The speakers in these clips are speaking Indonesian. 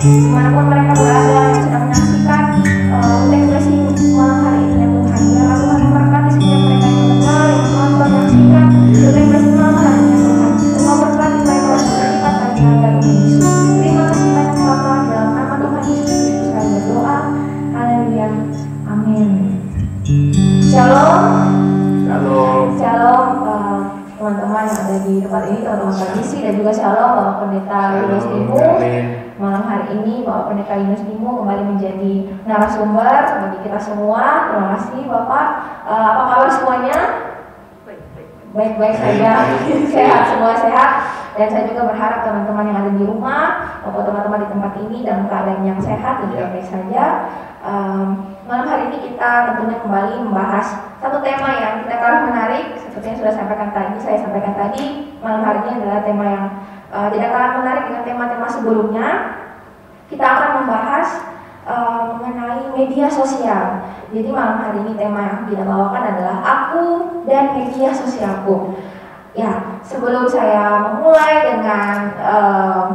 dimanapun mereka berada yang sedang menyaksikan Tech Blessing malam hari ini ya Tuhan. Biarlah Tuhan memberkati setiap mereka yang mendengar, yang menonton, menyaksikan Tech Blessing malam hari ini ya Tuhan. Engkau berkati mereka berlipat hanya dalam Yesus. Terima kasih banyak Bapa, dalam nama Tuhan Yesus Kristus kami berdoa. Haleluya. Amin. Shalom. Shalom. Shalom teman-teman yang ada di tempat ini, teman-teman tradisi, dan juga shalom Bapak Pendeta Yunus Dimu. Malam hari ini Bapak Pendeta Yunus Dimu kembali menjadi narasumber bagi kita semua. Terima kasih Bapak. Apa kabar semuanya? Baik-baik saja. Sehat, semua sehat. Dan saya juga berharap teman-teman yang ada di rumah maupun teman-teman di tempat ini dalam keadaan yang sehat dan baik-baik saja. Malam hari ini kita tentunya kembali membahas satu tema yang tidak kalah menarik. Seperti yang sudah saya sampaikan tadi, malam hari ini adalah tema yang tidak kalah menarik dengan tema-tema sebelumnya. Kita akan membahas mengenai media sosial. Jadi malam hari ini tema yang kita bawakan adalah aku dan media sosialku. Ya, sebelum saya memulai dengan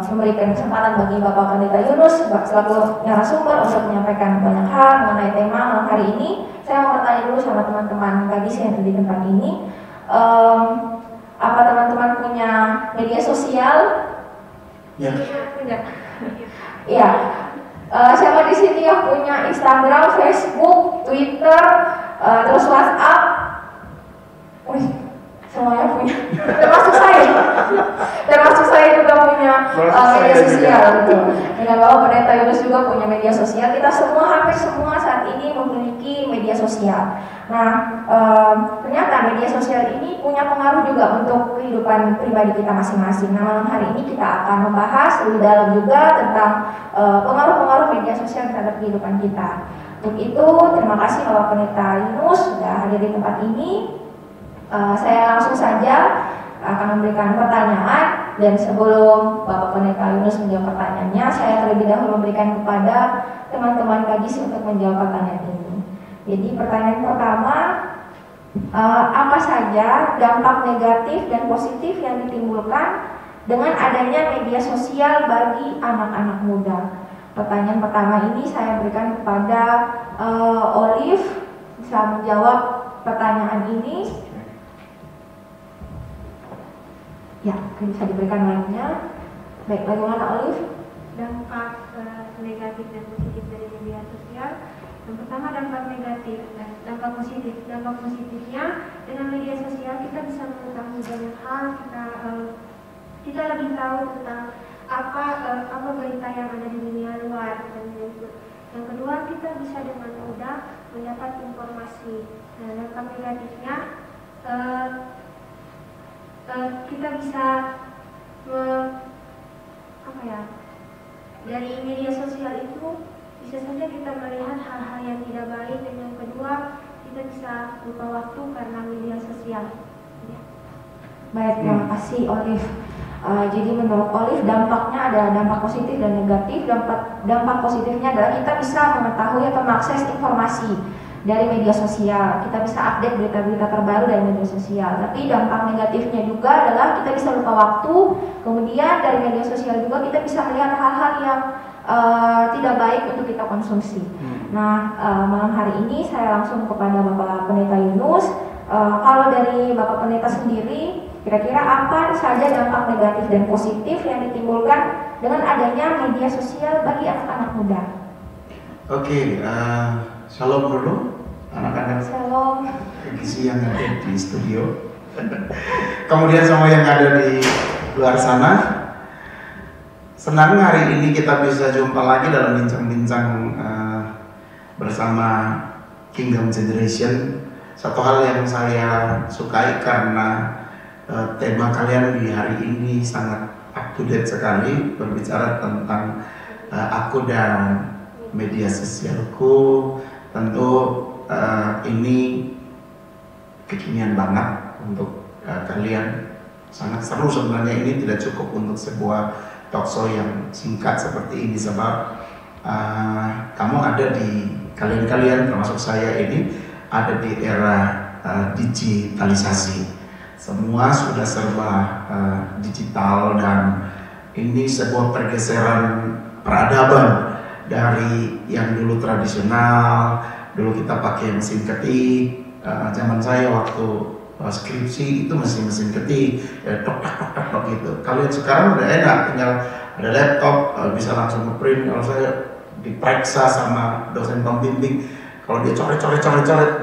memberikan kesempatan bagi Bapak Pendeta Yunus selaku narasumber untuk menyampaikan banyak hal mengenai tema malam hari ini, saya mau bertanya dulu sama teman-teman gadis yang ada di tempat ini. Apa teman-teman punya media sosial? Ya. Punya. Iya. Siapa di sini yang punya Instagram, Facebook, Twitter, terus WhatsApp? Wih, semuanya punya. Termasuk saya juga punya media sosial gitu. Dengan Bapak Pendeta Yunus juga punya media sosial. Kita semua, hampir semua saat ini memiliki media sosial. Nah, ternyata media sosial ini punya pengaruh juga untuk kehidupan pribadi kita masing-masing. Nah, malam hari ini kita akan membahas lebih dalam juga tentang pengaruh-pengaruh media sosial terhadap kehidupan kita. Untuk itu, terima kasih Bapak Pendeta Yunus sudah hadir di tempat ini. Saya langsung saja akan memberikan pertanyaan, dan sebelum Bapak Pendeta Yunus menjawab pertanyaannya, saya terlebih dahulu memberikan kepada teman-teman gadis untuk menjawab pertanyaan ini. Jadi pertanyaan pertama, apa saja dampak negatif dan positif yang ditimbulkan dengan adanya media sosial bagi anak-anak muda? Pertanyaan pertama ini saya berikan kepada Olive, bisa menjawab pertanyaan ini. Ya, bisa diberikan lainnya. Baik, bagaimana Olive? Dampak negatif dan positif dari media sosial. Yang pertama dampak negatif dan dampak positif. Dampak positifnya dengan media sosial kita bisa mengetahui banyak hal. Kita lebih tahu tentang apa berita yang ada di dunia luar. Dan yang kedua, kita bisa dengan mudah mendapat informasi. Nah, dampak negatifnya kita bisa dari media sosial itu bisa saja kita melihat hal-hal yang tidak baik, dan yang kedua kita bisa lupa waktu karena media sosial. Ya. Baik, terima kasih Olive. Jadi menurut Olive dampaknya ada dampak positif dan negatif. Dampak positifnya adalah kita bisa mengetahui atau mengakses informasi dari media sosial. Kita bisa update berita-berita terbaru dari media sosial. Tapi dampak negatifnya juga adalah kita bisa lupa waktu. Kemudian dari media sosial juga kita bisa melihat hal-hal yang tidak baik untuk kita konsumsi. Nah, malam hari ini saya langsung kepada Bapak Pendeta Yunus. Kalau dari Bapak Pendeta sendiri, kira-kira apa saja dampak negatif dan positif yang ditimbulkan dengan adanya media sosial bagi anak-anak muda? Oke, shalom dulu anak-anak Shalom. Gisi yang ada di studio. Kemudian semua yang ada di luar sana. Senang hari ini kita bisa jumpa lagi dalam bincang-bincang bersama Kingdom Generation. Satu hal yang saya sukai karena tema kalian di hari ini sangat up to date sekali, berbicara tentang aku dan media sosialku. Tentu ini kekinian banget untuk kalian. Sangat seru sebenarnya, ini tidak cukup untuk sebuah talkshow yang singkat seperti ini, sebab kamu ada di, kalian termasuk saya ini ada di era digitalisasi. Semua sudah serba digital, dan ini sebuah pergeseran peradaban dari yang dulu tradisional, dulu kita pakai mesin ketik. Zaman saya waktu skripsi itu masih mesin ketik, tok gitu. Kalau yang sekarang udah enak, tinggal ada laptop, bisa langsung ngeprint. Kalau saya diperiksa sama dosen pembimbing, kalau dia coret,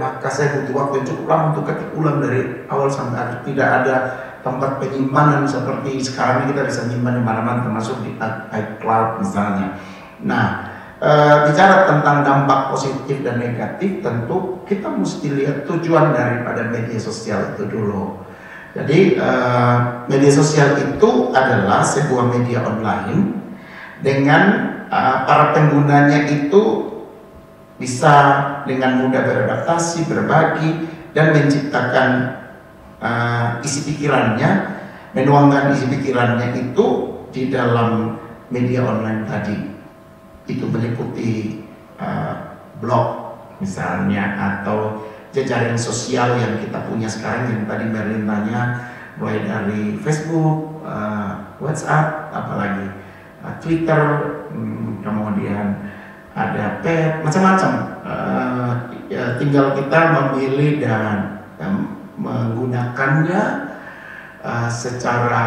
maka saya butuh waktu yang cukup lama untuk ketik ulang dari awal sampai akhir. Tidak ada tempat penyimpanan seperti sekarang ini kita bisa nyimpan di mana-mana, termasuk di iCloud misalnya. Nah, bicara tentang dampak positif dan negatif, tentu kita mesti lihat tujuan daripada media sosial itu dulu. Jadi media sosial itu adalah sebuah media online dengan para penggunanya itu bisa dengan mudah beradaptasi, berbagi, dan menciptakan isi pikirannya, menuangkan isi pikirannya itu di dalam media online tadi. Itu meliputi blog misalnya, atau jejaring sosial yang kita punya sekarang yang tadi Merlin tanya, mulai dari Facebook, WhatsApp, apalagi Twitter, kemudian ada pet, macam-macam. Tinggal kita memilih dan menggunakannya secara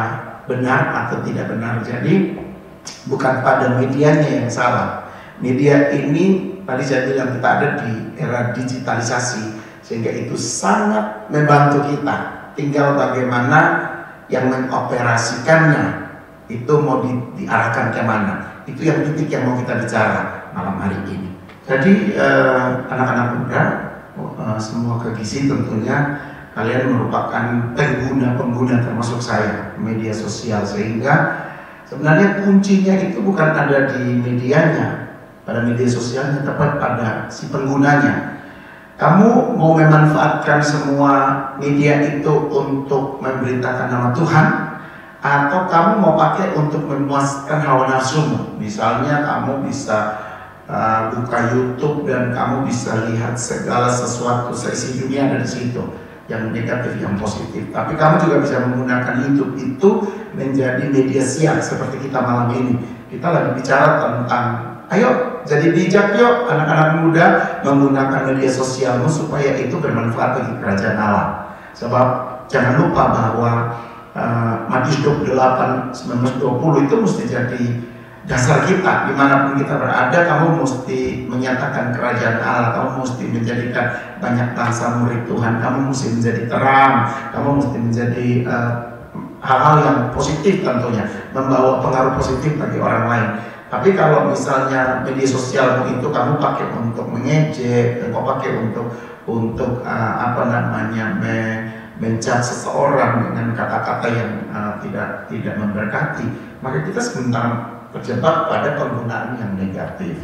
benar atau tidak benar. Jadi bukan pada medianya yang salah. Media ini tadi saya bilang kita ada di era digitalisasi, sehingga itu sangat membantu kita. Tinggal bagaimana yang mengoperasikannya itu mau diarahkan kemana. Itu yang titik yang mau kita bicara malam hari ini. Jadi anak-anak muda, semua ke gizi tentunya kalian merupakan pengguna termasuk saya media sosial, sehingga sebenarnya kuncinya itu bukan ada di medianya, pada media sosialnya, tapi pada si penggunanya. Kamu mau memanfaatkan semua media itu untuk memberitakan nama Tuhan, atau kamu mau pakai untuk memuaskan hawa nafsumu? Misalnya kamu bisa buka YouTube dan kamu bisa lihat segala sesuatu, seisi dunia ada di situ, yang negatif, yang positif. Tapi kamu juga bisa menggunakan YouTube itu menjadi media siar seperti kita malam ini. Kita lagi bicara tentang, ayo jadi bijak yuk anak-anak muda, menggunakan media sosialmu supaya itu bermanfaat bagi kerajaan Allah. Sebab jangan lupa bahwa Matius 28:19-20 itu mesti jadi dasar kita. Dimanapun kita berada, kamu mesti menyatakan kerajaan Allah, kamu mesti menjadikan banyak bangsa murid Tuhan, kamu mesti menjadi terang, kamu mesti menjadi hal-hal yang positif tentunya, membawa pengaruh positif bagi orang lain. Tapi kalau misalnya media sosialmu itu kamu pakai untuk mengejek, kamu pakai untuk mencat seseorang dengan kata-kata yang tidak memberkati, maka kita sebentar terjebak pada penggunaan yang negatif.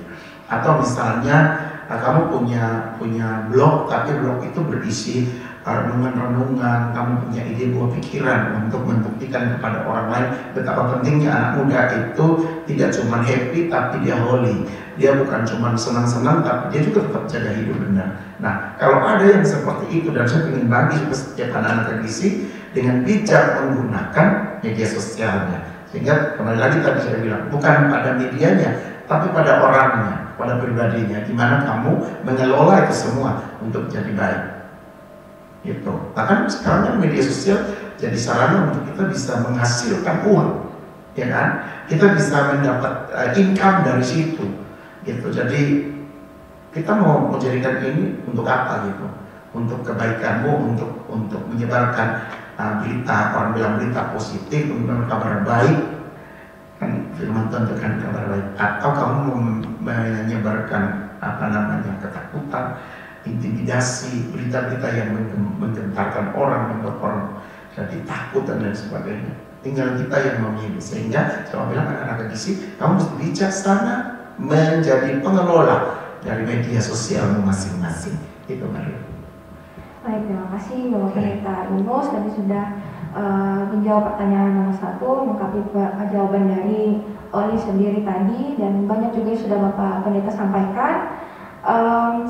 Atau misalnya kamu punya blog, tapi blog itu berisi renungan-renungan, kamu punya ide buah pikiran untuk membuktikan kepada orang lain betapa pentingnya anak muda itu tidak cuma happy tapi dia holy. Dia bukan cuma senang-senang tapi dia juga tetap jaga hidup benar. Nah, kalau ada yang seperti itu, dan saya ingin bagi setiap anak-anak gizi dengan bijak menggunakan media sosialnya. Sehingga kembali lagi tadi saya bilang, bukan pada medianya tapi pada orangnya, pada pribadinya, gimana kamu mengelola itu semua untuk jadi baik. Gitu. Bahkan sekarang kan media sosial jadi sarana untuk kita bisa menghasilkan uang, ya kan? Kita bisa mendapat income dari situ, gitu. Jadi kita mau menjadikan ini untuk apa gitu? Untuk kebaikanmu, untuk menyebarkan berita, orang bilang berita positif, untuk kabar baik, kan firman Tuhan tekan kabar baik. Atau kamu menyebarkan ketakutan, intimidasi, berita-berita yang menggentarkan orang, membuat orang jadi takut dan lain sebagainya. Tinggal kita yang memilih. Sehingga saya bilang anak-anak gizi, kamu mesti bijaksana menjadi pengelola dari media sosialmu masing-masing. Itu Maria. Baik, terima kasih Bapak Pendeta Yunus tadi sudah menjawab pertanyaan nomor 1, mengkapi jawaban dari Oli sendiri tadi, dan banyak juga sudah Bapak Pendeta sampaikan.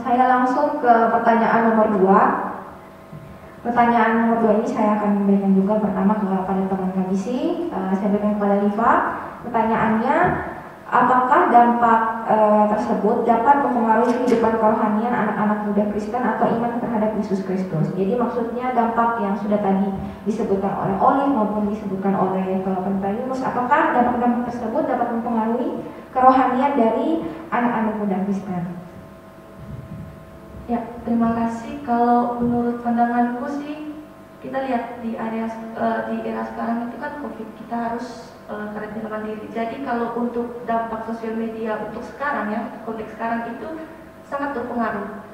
Saya langsung ke pertanyaan nomor 2. Pertanyaan nomor 2 ini saya akan berikan juga pertama kepada teman KBC. Saya berikan kepada Liva. Pertanyaannya, apakah dampak tersebut dapat mempengaruhi kehidupan kerohanian anak-anak muda Kristen atau iman terhadap Yesus Kristus? Jadi maksudnya dampak yang sudah tadi disebutkan oleh Olive maupun disebutkan oleh Pendeta Yunus, apakah dampak-dampak tersebut dapat mempengaruhi kerohanian dari anak-anak muda Kristen? Ya, terima kasih. Kalau menurut pandanganku sih, kita lihat di era sekarang itu kan COVID, kita harus karantina mandiri. Jadi kalau untuk dampak sosial media untuk sekarang ya, konteks sekarang itu sangat berpengaruh.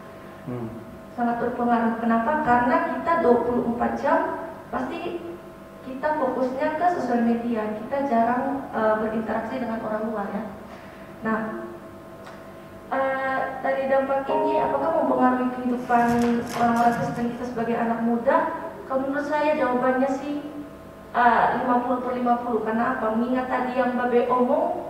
Sangat berpengaruh. Kenapa? Karena kita 24 jam pasti kita fokusnya ke sosial media. Kita jarang berinteraksi dengan orang luar ya. Nah, dari dampak ini apakah mempengaruhi kehidupan orang-orang Kristen kita sebagai anak muda? Kalau menurut saya jawabannya sih 50/50. Karena apa? Mengingat tadi yang Babe omong,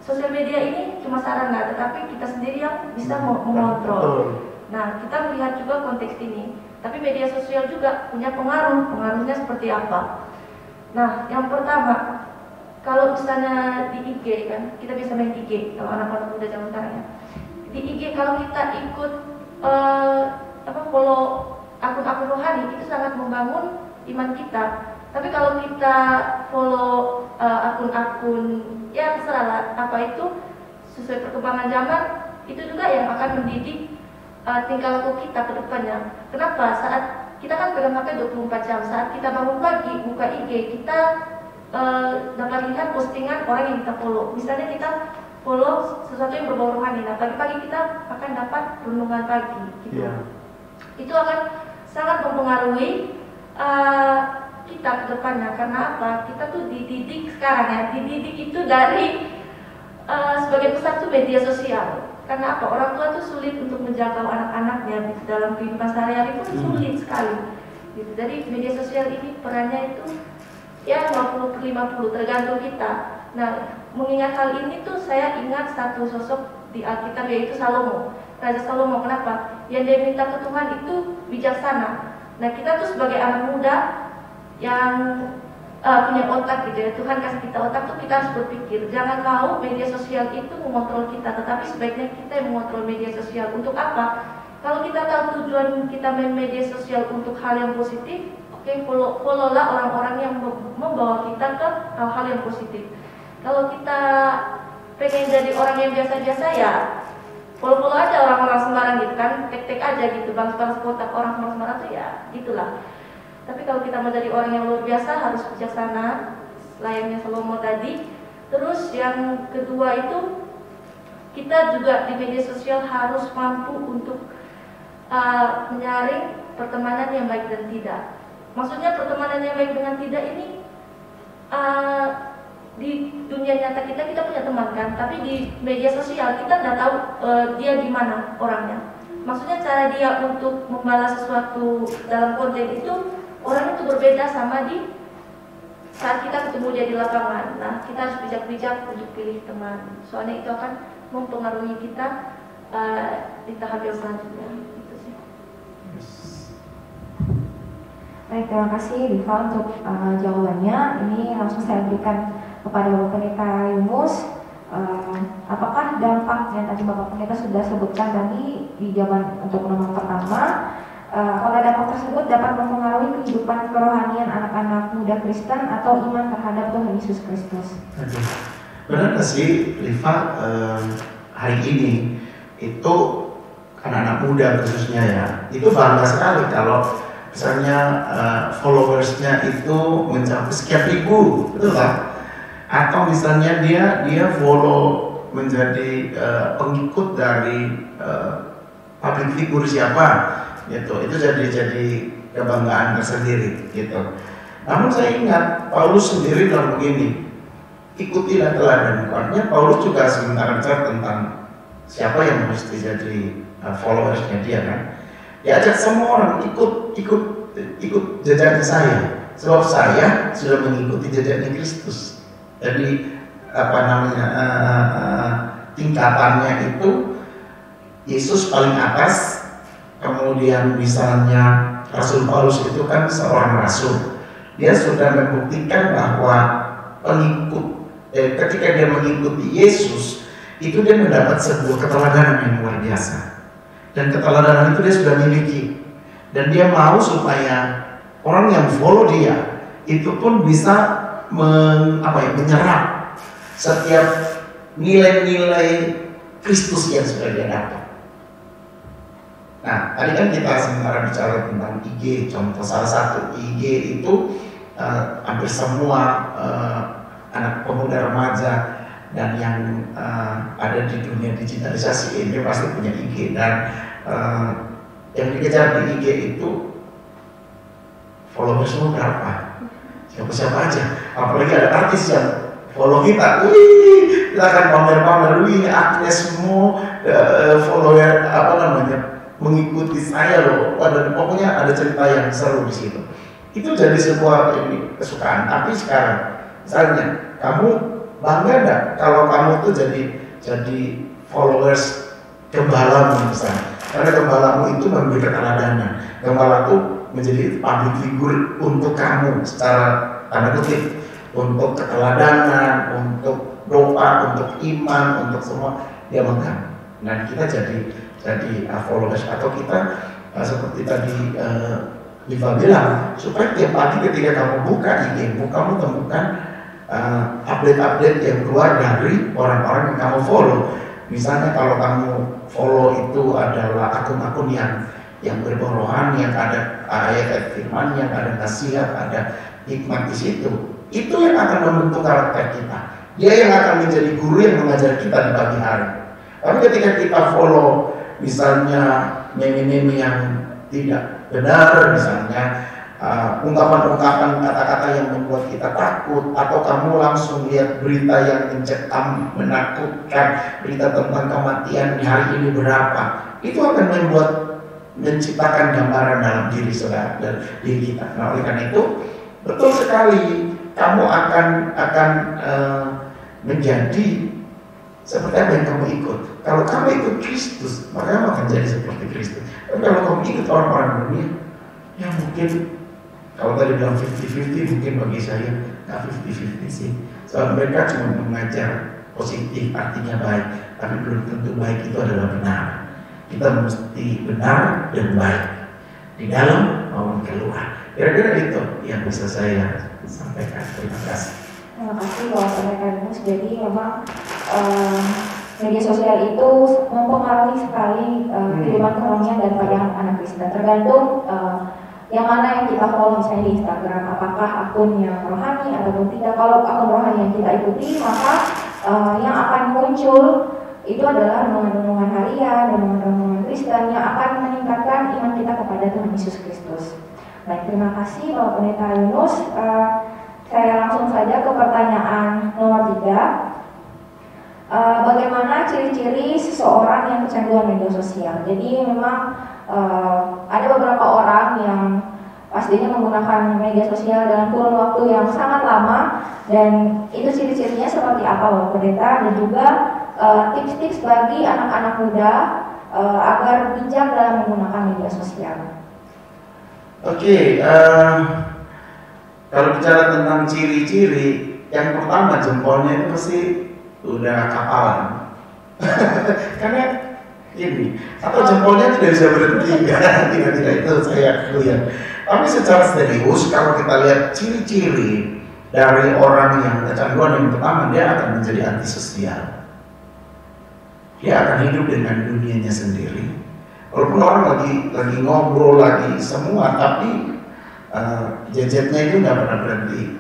sosial media ini cuma sarana, tetapi kita sendiri yang bisa mengontrol. Nah, kita melihat juga konteks ini. Tapi media sosial juga punya pengaruh. Pengaruhnya seperti apa? Nah, yang pertama, kalau misalnya di IG kan, kita bisa main IG kalau anak-anak muda zaman sekarang ya. Di IG kalau kita ikut follow akun-akun rohani itu sangat membangun iman kita. Tapi kalau kita follow akun-akun ya terserah lah apa itu sesuai perkembangan zaman, itu juga yang akan mendidik tingkah laku kita ke depannya. Kenapa? Saat kita kan pegang HP 24 jam, saat kita bangun pagi buka IG, kita dapat lihat postingan orang yang kita follow. Misalnya kita follow sesuatu yang berbau rohani, nah pagi-pagi kita akan dapat renungan pagi gitu. Itu akan sangat mempengaruhi kita ke depannya. Karena apa? Kita tuh dididik sekarang ya, dididik itu dari sebagai pusat tuh media sosial. Karena apa? Orang tua tuh sulit untuk menjangkau anak-anaknya gitu, dalam kehidupan sehari-hari pun sulit sekali gitu. Jadi media sosial ini perannya itu ya 50/50 tergantung kita. Nah, mengingat hal ini tuh saya ingat satu sosok di Alkitab yaitu Salomo, Raja Salomo. Kenapa? Yang dia minta ke Tuhan itu bijaksana. Nah, kita tuh sebagai anak muda yang punya otak gitu ya, Tuhan kasih kita otak tuh kita harus berpikir. Jangan mau media sosial itu mengontrol kita, tetapi sebaiknya kita yang mengontrol media sosial. Untuk apa? Kalau kita tahu tujuan kita main media sosial untuk hal yang positif, oke, followlah orang-orang yang membawa kita ke hal-hal yang positif. Kalau kita pengen jadi orang yang biasa-biasa ya follow aja orang-orang sembarang gitu kan, tek-tek aja gitu, bang-bang sekotak orang sembarang tuh ya gitulah. Tapi kalau kita mau jadi orang yang luar biasa harus bijaksana, layaknya Salomo tadi. Terus yang kedua itu kita juga di media sosial harus mampu untuk menyaring pertemanan yang baik dan tidak. Maksudnya pertemanan yang baik dengan tidak ini di dunia nyata kita punya teman kan, tapi di media sosial kita nggak tahu dia gimana orangnya. Maksudnya cara dia untuk membalas sesuatu dalam konten itu orang itu berbeda sama di saat kita ketemu dia di lapangan. Nah, kita harus bijak-bijak untuk pilih teman. Soalnya itu akan mempengaruhi kita di tahap yang selanjutnya. Itu sih. Baik, terima kasih Diva untuk jawabannya. Ini langsung saya berikan kepada Bapak Pendeta Yunus. Apakah dampak yang tadi Bapak Pendeta sudah sebutkan tadi di jawaban untuk nomor pertama, kalau dampak tersebut dapat mempengaruhi kehidupan kerohanian anak-anak muda Kristen atau iman terhadap Tuhan Yesus Kristus? Benar nggak sih, Liva, hari ini itu anak-anak muda khususnya ya, itu bangga sekali kalau misalnya followersnya itu mencapai sekian ribu, betul kan? Atau misalnya dia follow menjadi pengikut dari public figure siapa, gitu. Itu jadi kebanggaan tersendiri, gitu. Namun saya ingat Paulus sendiri dalam begini, ikutilah teladanku. Artinya Paulus juga sementara bicara tentang siapa yang mesti jadi followersnya dia kan. Diajak semua orang ikut jejaknya saya, sebab saya sudah mengikuti jejaknya Kristus. Jadi tingkatannya itu Yesus paling atas, kemudian misalnya Rasul Paulus itu kan seorang rasul, dia sudah membuktikan bahwa ketika dia mengikuti Yesus itu dia mendapat sebuah keteladanan yang luar biasa, dan keteladanan itu dia sudah miliki, dan dia mau supaya orang yang follow dia itu pun bisa menyerap setiap nilai-nilai Kristus yang sudah dia dapat. Nah, tadi kan kita sementara bicara tentang IG, contoh salah satu IG itu hampir semua anak pemuda remaja dan yang ada di dunia digitalisasi ini pasti punya IG, dan yang dikejar di IG itu followersmu berapa, siapa-siapa aja, apalagi ada artis yang follow kita, kita akan pamer-pamer, ini artismu follower mengikuti saya loh, pokoknya ada cerita yang seru di situ. Itu jadi sebuah kesukaan. Tapi sekarang, misalnya kamu bangga nggak kalau kamu tuh jadi followers gembalamu misalnya? Karena gembalamu itu memberi keteladanan. Gembala itu menjadi public figure untuk kamu secara tanda kutip, untuk keteladanan, untuk doa, untuk iman, untuk semua dia megang. Dan kita jadi followers, atau kita seperti tadi Liva bilang, supaya tiap pagi ketika kamu buka IG-mu, kamu temukan update-update yang keluar dari orang-orang yang kamu follow. Misalnya kalau kamu follow itu adalah akun-akun yang berbau rohani, yang ada ayat-ayat firman, yang ada nasihat, ada hikmat di situ. Itu yang akan membentuk karakter kita. Dia yang akan menjadi guru yang mengajar kita di pagi hari. Tapi ketika kita follow misalnya meme-meme yang tidak benar, misalnya ungkapan-ungkapan kata-kata yang membuat kita takut, atau kamu langsung lihat berita yang mencekam, menakutkan, berita tentang kematian di hari ini berapa, itu akan menciptakan gambaran dalam diri saudara dan diri kita. Nah, oleh karena itu betul sekali kamu akan menjadi seperti apa yang kamu ikut. Kalau kamu ikut Kristus, maka kamu akan jadi seperti Kristus. Tapi kalau kamu ikut orang-orang dunia, ya mungkin kalau tadi bilang 50-50, mungkin bagi saya nggak 50-50 sih. Soal mereka cuma mengajar positif, artinya baik, tapi belum tentu baik itu adalah benar. Kita mesti benar dan baik di dalam maupun keluar. Kira-kira itu yang bisa saya sampaikan. Terima kasih. Terima kasih Bapak Mus. Jadi memang media sosial itu mempengaruhi sekali kehidupan kerohanian daripada anak Kristen. Tergantung yang mana yang kita follow, misalnya di Instagram, apakah akun yang rohani ataupun tidak. Kalau akun rohani yang kita ikuti, maka yang akan muncul itu adalah renungan-renungan harian, renungan-renungan Kristen yang akan meningkatkan iman kita kepada Tuhan Yesus Kristus. Baik, terima kasih Bapak Pendeta Yunus. Saya langsung saja ke pertanyaan nomor 3. Bagaimana ciri-ciri seseorang yang kecanduan media sosial? Jadi memang ada beberapa orang yang pastinya menggunakan media sosial dalam kurun waktu yang sangat lama, dan itu ciri-cirinya seperti apa Bapak Pendeta, dan juga tips-tips bagi anak-anak muda agar bijak dalam menggunakan media sosial. Oke, kalau bicara tentang ciri-ciri, yang pertama jempolnya itu pasti udah kapalan. Karena ini, atau jempolnya tidak bisa berhenti, tidak itu saya lihat. Tapi secara serius, kalau kita lihat ciri-ciri dari orang yang kecanduan, yang pertama dia akan menjadi antisosial. Dia akan hidup dengan dunianya sendiri. Walaupun orang lagi ngobrol lagi semua, tapi gadgetnya itu nggak pernah berhenti.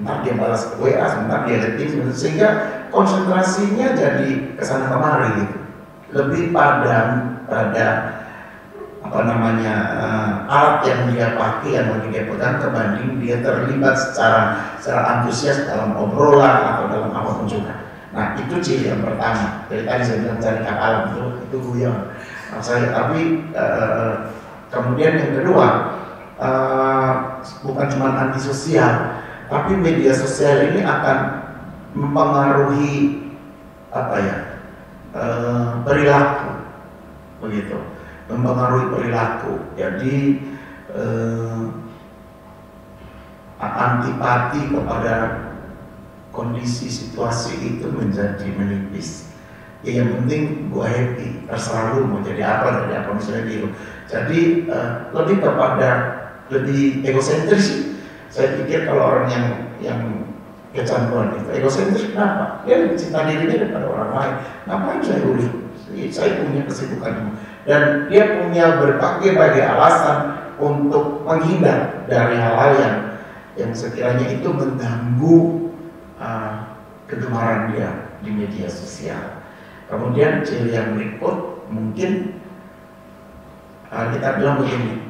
Entah dia balas WA, entah dia lihat, sehingga konsentrasinya jadi kesana kemari gitu. Lebih pada alat yang dia pakai, yang lagi dia pegang, kebanding dia terlibat secara antusias dalam obrolan atau dalam apapun juga. Nah, itu ciri yang pertama. Dari tadi saya bilang cari kapalan itu guyon. Tapi kemudian yang kedua, bukan cuma antisosial, tapi media sosial ini akan mempengaruhi perilaku, begitu. mempengaruhi perilaku. Jadi antipati kepada kondisi situasi itu menjadi menipis. Ya yang penting gua happy, terserah lu mau jadi apa misalnya gitu. Jadi lebih kepada lebih egosentris sih. Saya pikir kalau orang yang kecanduan itu egosentris, kenapa? Dia lebih cinta dirinya daripada orang lain. Ngapain saya urus? Saya punya kesibukan dan dia punya berbagai alasan untuk menghindar dari hal-hal yang sekiranya itu mengganggu kegemaran dia di media sosial. Kemudian ciri yang berikut mungkin kita bilang begini,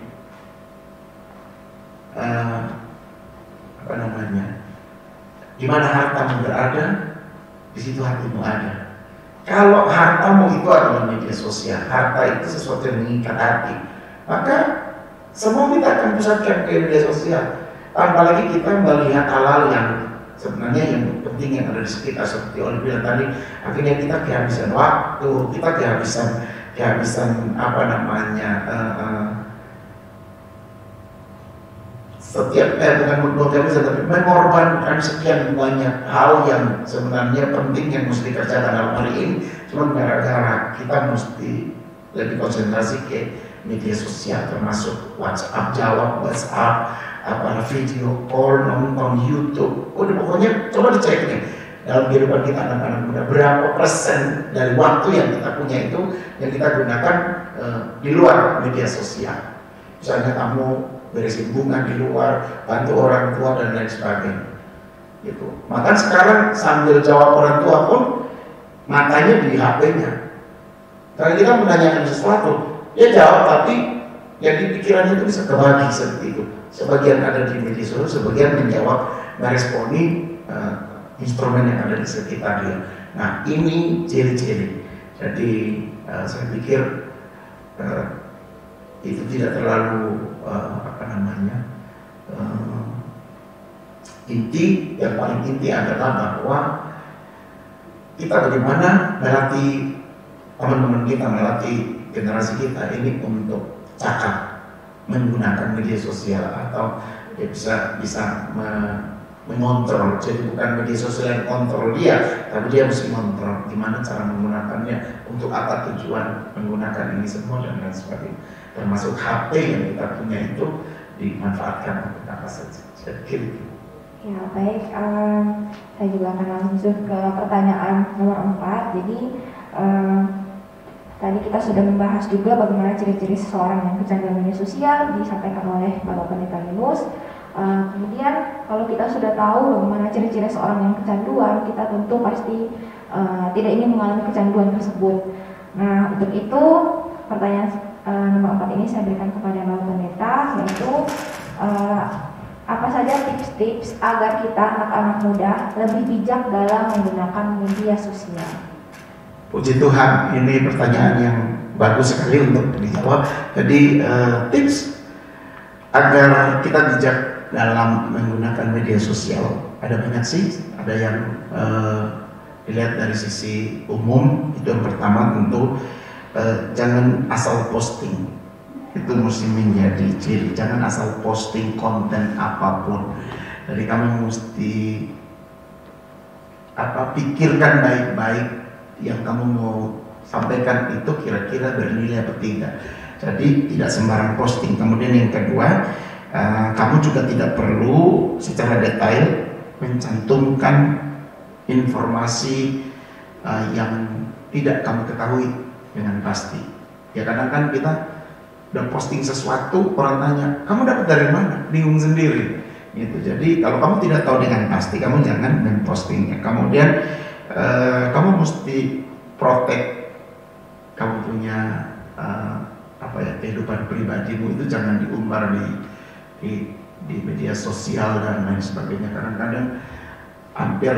di mana hartamu berada, di situ hatimu ada. Kalau hartamu itu adalah media sosial, harta itu sesuatu yang mengikat hati, maka semua kita akan pusatkan ke media sosial. Apalagi kita melihat hal-hal yang sebenarnya yang penting yang ada di sekitar, seperti Oli bilang tadi, akhirnya kita kehabisan waktu, kita kehabisan mengorbankan sekian banyak hal yang sebenarnya penting yang mesti dikerjakan dalam hari ini, cuma gara-gara kita mesti lebih konsentrasi ke media sosial, termasuk WhatsApp, jawab WhatsApp, video call, nonton YouTube. Udah pokoknya coba dicek nih dalam kehidupan kita anak-anak muda, berapa persen dari waktu yang kita punya itu yang kita gunakan di luar media sosial. Misalnya kamu beresin bunga di luar, bantu orang tua dan lain sebagainya. Gitu. Maka sekarang sambil jawab orang tua pun matanya di HP-nya. Kalau kita menanyakan sesuatu, dia jawab tapi yang di pikirannya itu bisa kebagi seperti itu. Sebagian ada di media sosial, sebagian menjawab, meresponi instrumen yang ada di sekitar dia. Nah ini ciri-ciri. Jadi saya pikir itu tidak terlalu inti. Yang paling inti adalah bahwa kita bagaimana melatih teman-teman kita, melatih generasi kita ini untuk cakap menggunakan media sosial, atau dia bisa mengontrol. Jadi bukan media sosial yang kontrol dia, tapi dia mesti mengontrol gimana cara menggunakannya, untuk apa tujuan menggunakan ini semua dan lain sebagainya. Termasuk HP yang kita punya itu dimanfaatkan untuk apa saja. Saya pikir itu. Ya baik, saya juga akan langsung ke pertanyaan nomor 4. Jadi tadi kita sudah membahas juga bagaimana ciri-ciri seseorang yang kecanduan media sosial disampaikan oleh Bapak Pendeta Yunus. Kemudian kalau kita sudah tahu bagaimana ciri-ciri seorang yang kecanduan, kita tentu pasti tidak ingin mengalami kecanduan tersebut. Nah untuk itu pertanyaan nomor 4 ini saya berikan kepada Bapak Pendeta, yaitu apa saja tips-tips agar kita anak-anak muda lebih bijak dalam menggunakan media sosial. Puji Tuhan, ini pertanyaan yang bagus sekali untuk dijawab. Jadi tips agar kita bijak dalam menggunakan media sosial ada banyak sih. Ada yang dilihat dari sisi umum. Itu yang pertama tentu jangan asal posting. Itu mesti menjadi ciri. Jangan asal posting konten apapun. Jadi kamu mesti pikirkan baik-baik yang kamu mau sampaikan itu kira-kira bernilai atau tidak. Jadi tidak sembarang posting. Kemudian yang kedua, kamu juga tidak perlu secara detail mencantumkan informasi yang tidak kamu ketahui dengan pasti. Ya kadang kan kita udah posting sesuatu, orang tanya, kamu dapat dari mana? Bingung sendiri. Gitu. Jadi kalau kamu tidak tahu dengan pasti, kamu jangan mempostingnya. Kemudian kamu mesti protect kamu punya kehidupan pribadimu itu jangan diumbar di media sosial dan lain sebagainya. Kadang-kadang hampir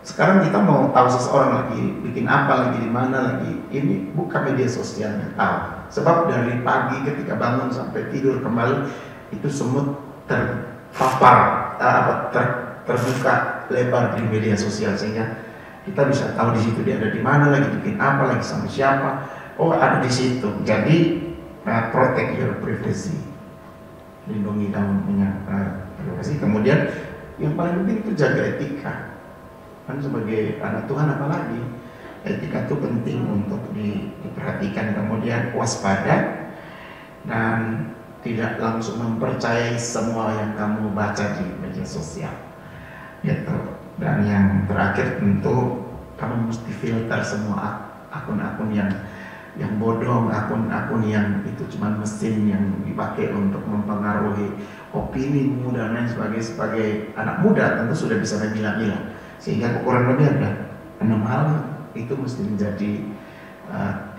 sekarang kita mau tahu seseorang lagi bikin apa, lagi di mana, lagi ini, buka media sosialnya tahu. Sebab dari pagi ketika bangun sampai tidur kembali itu semut terpapar terbuka lebar di media sosial, sehingga kita bisa tahu di situ dia ada di mana, lagi bikin apa, lagi sama siapa. Oh ada di situ. Jadi protect your privacy, lindungi kamu punya privasi. Kemudian yang paling penting itu jaga etika. Kan sebagai anak Tuhan apalagi etika itu penting untuk diperhatikan. Kemudian waspada dan tidak langsung mempercayai semua yang kamu baca di media sosial, gitu. Dan yang terakhir tentu kamu mesti filter semua akun-akun yang bodong, akun-akun yang itu cuma mesin yang dipakai untuk mempengaruhi opinimu dan lain sebagainya. Sebagai anak muda tentu sudah bisa memilah-milah, sehingga kurang lebih ada 6 hal itu mesti menjadi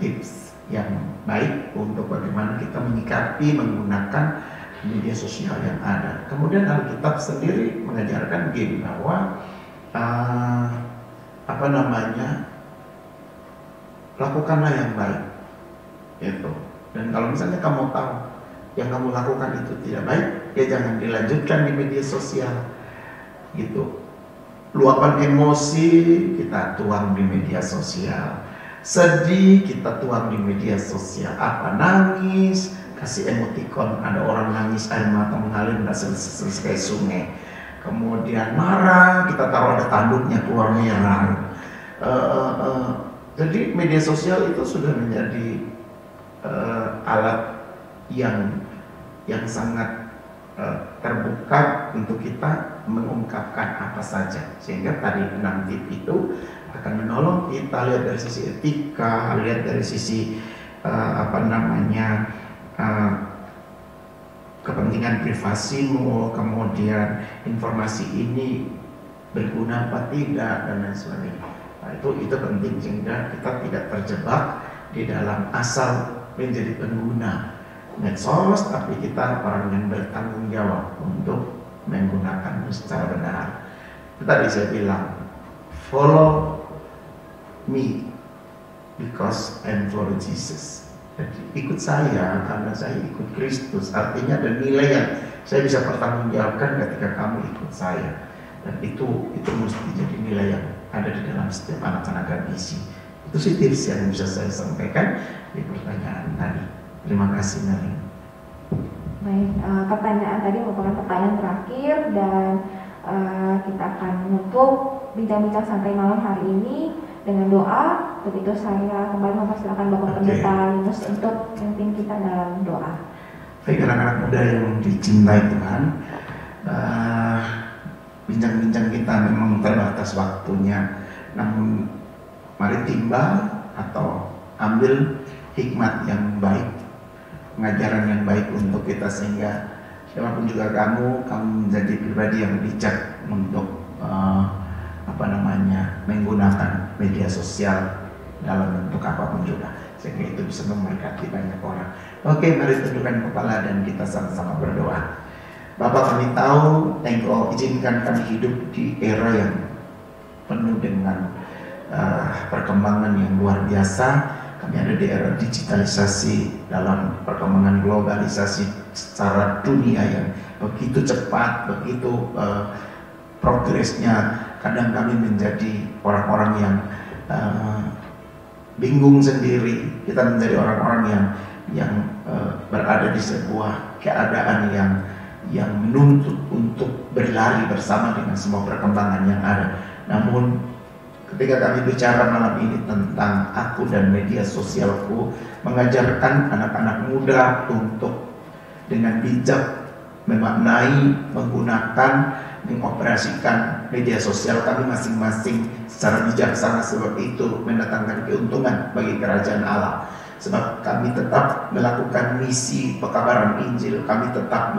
tips yang baik untuk bagaimana kita menyikapi menggunakan media sosial yang ada. Kemudian Alkitab sendiri mengajarkan gini bahwa lakukanlah yang baik, gitu. Dan kalau misalnya kamu tahu yang kamu lakukan itu tidak baik, ya jangan dilanjutkan di media sosial, gitu. Luapan emosi kita tuang di media sosial, sedih kita tuang di media sosial, nangis kasih emoticon, ada orang nangis air mata mengalir nggak selesai sungai. Kemudian marah kita taruh ada tanduknya keluar merah. Jadi media sosial itu sudah menjadi alat yang sangat terbuka untuk kita mengungkapkan apa saja, sehingga tadi 6 tip itu akan menolong kita lihat dari sisi etika, lihat dari sisi kepentingan privasimu, kemudian informasi ini berguna apa tidak dan lain sebagainya. Nah, itu penting sehingga kita tidak terjebak di dalam asal menjadi pengguna medsos, tapi kita orang yang bertanggung jawab untuk menggunakannya secara benar. Tadi saya bilang, follow me because I'm for Jesus. Jadi ikut saya karena saya ikut Kristus. Artinya ada nilai yang saya bisa pertanggungjawabkan ketika kamu ikut saya. Dan itu mesti jadi nilai yang ada di dalam setiap anak-anak gadisi. Itu sih tips yang bisa saya sampaikan di pertanyaan tadi. Terima kasih, Nari. Baik, pertanyaan tadi merupakan pertanyaan terakhir dan kita akan menutup bincang-bincang santai malam hari ini dengan doa. Begitu saya kembali mempersilakan Bapak Pendeta Linus untuk memimpin kita dalam doa. Baik, anak-anak muda yang dicintai Tuhan, bincang-bincang kita memang terbatas waktunya, namun mari timbang atau ambil hikmat yang baik, pengajaran yang baik untuk kita, sehingga siapapun juga kamu menjadi pribadi yang bijak untuk menggunakan media sosial dalam bentuk apapun juga, sehingga itu bisa memberkati banyak orang. Oke, mari tundukkan kepala dan kita sama-sama berdoa. Bapak, kami tahu, Engkau izinkan kami hidup di era yang penuh dengan perkembangan yang luar biasa. Kami ada di era digitalisasi, dalam perkembangan globalisasi secara dunia yang begitu cepat, begitu progresnya. Kadang kami menjadi orang-orang yang bingung sendiri. Kita menjadi orang-orang yang berada di sebuah keadaan yang menuntut untuk berlari bersama dengan semua perkembangan yang ada. Namun ketika kami bicara malam ini tentang aku dan media sosialku, mengajarkan anak-anak muda untuk dengan bijak memaknai, menggunakan, mengoperasikan media sosial kami masing-masing secara bijaksana, sebab itu mendatangkan keuntungan bagi kerajaan Allah. Sebab kami tetap melakukan misi pekabaran Injil, kami tetap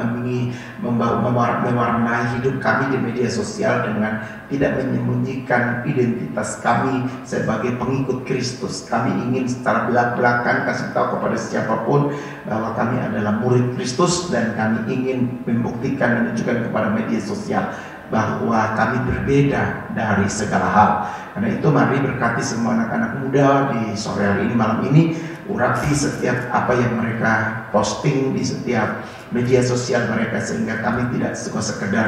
mewarnai hidup kami di media sosial dengan tidak menyembunyikan identitas kami sebagai pengikut Kristus. Kami ingin secara belak-belakan kasih tahu kepada siapapun bahwa kami adalah murid Kristus, dan kami ingin membuktikan, menunjukkan kepada media sosial bahwa kami berbeda dari segala hal. Karena itu mari berkati semua anak-anak muda di sore hari ini, malam ini, urapi setiap apa yang mereka posting di setiap media sosial mereka, sehingga kami tidak suka sekedar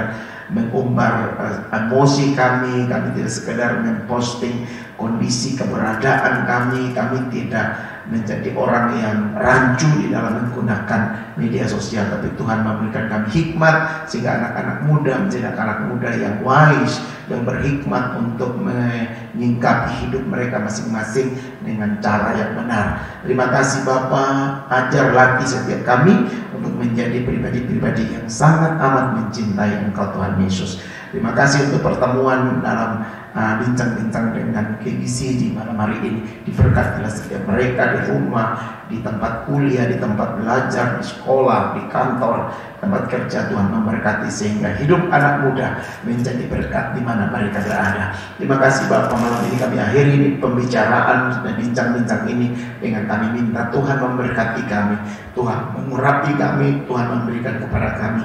mengumbar emosi kami tidak sekedar memposting kondisi keberadaan kami tidak menjadi orang yang rancu di dalam menggunakan media sosial, tapi Tuhan memberikan kami hikmat sehingga anak-anak muda menjadi anak muda yang wise, yang berhikmat untuk menyingkapi hidup mereka masing-masing dengan cara yang benar. Terima kasih Bapa, ajar latih setiap kami untuk menjadi pribadi-pribadi yang sangat amat mencintai Engkau Tuhan Yesus. Terima kasih untuk pertemuan dalam bincang-bincang dengan KBC di malam hari ini. Diberkatilah setiap mereka di rumah, di tempat kuliah, di tempat belajar, di sekolah, di kantor, tempat kerja. Tuhan memberkati sehingga hidup anak muda menjadi berkat di mana mereka berada. Terima kasih Bapak, malam ini kami akhiri pembicaraan dan bincang-bincang ini dengan kami minta Tuhan memberkati kami, Tuhan mengurapi kami, Tuhan memberikan kepada kami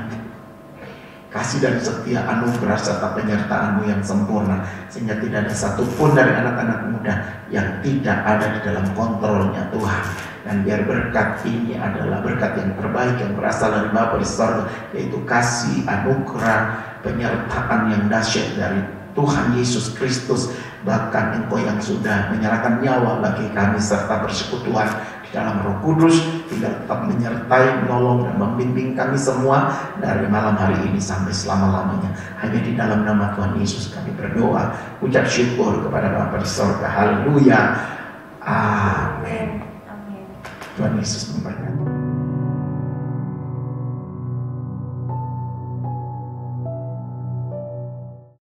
kasih dan setia, anugerah serta penyertaan-Mu yang sempurna, sehingga tidak ada satupun dari anak-anak muda yang tidak ada di dalam kontrolnya Tuhan. Dan biar berkat ini adalah berkat yang terbaik yang berasal dari Bapa di sorga, yaitu kasih, anugerah, penyertaan yang dahsyat dari Tuhan Yesus Kristus. Bahkan Engkau yang sudah menyerahkan nyawa bagi kami serta bersekutuan di dalam Roh Kudus, tinggal tetap menyertai, menolong dan membimbing kami semua dari malam hari ini sampai selama-lamanya. Hanya di dalam nama Tuhan Yesus kami berdoa, ucap syukur kepada Bapa di sorga. Haleluya. Amin. Tuhan Yesus memberkati.